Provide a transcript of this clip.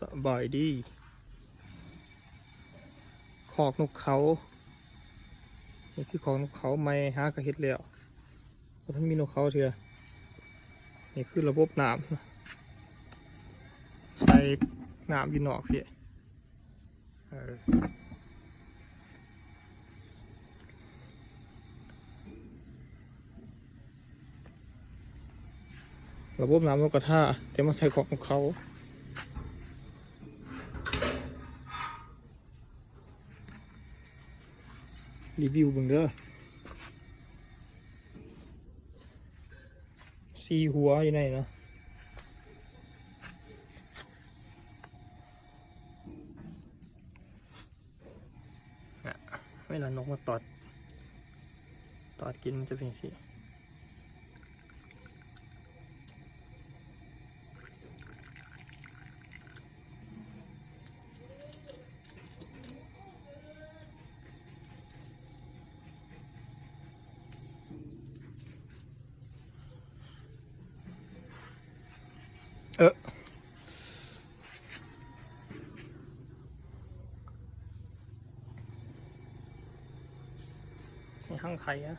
สบายดีคอกนกเขานี่คือคอกนกเขาไม่หากระเห็ดแล้วเพราะท่านมีนกเขาเถอะนี่คือระบบน้ำใส่น้ำอยู่นอกพี่ระบบน้ำนกกระทาแต่มาใส่ของเขารีวิวเบิ่งเด้อซีหัวอยู่ไหนเนาะเวลานกมาตอดกินมันจะเป็นสิในห้างไทยอะ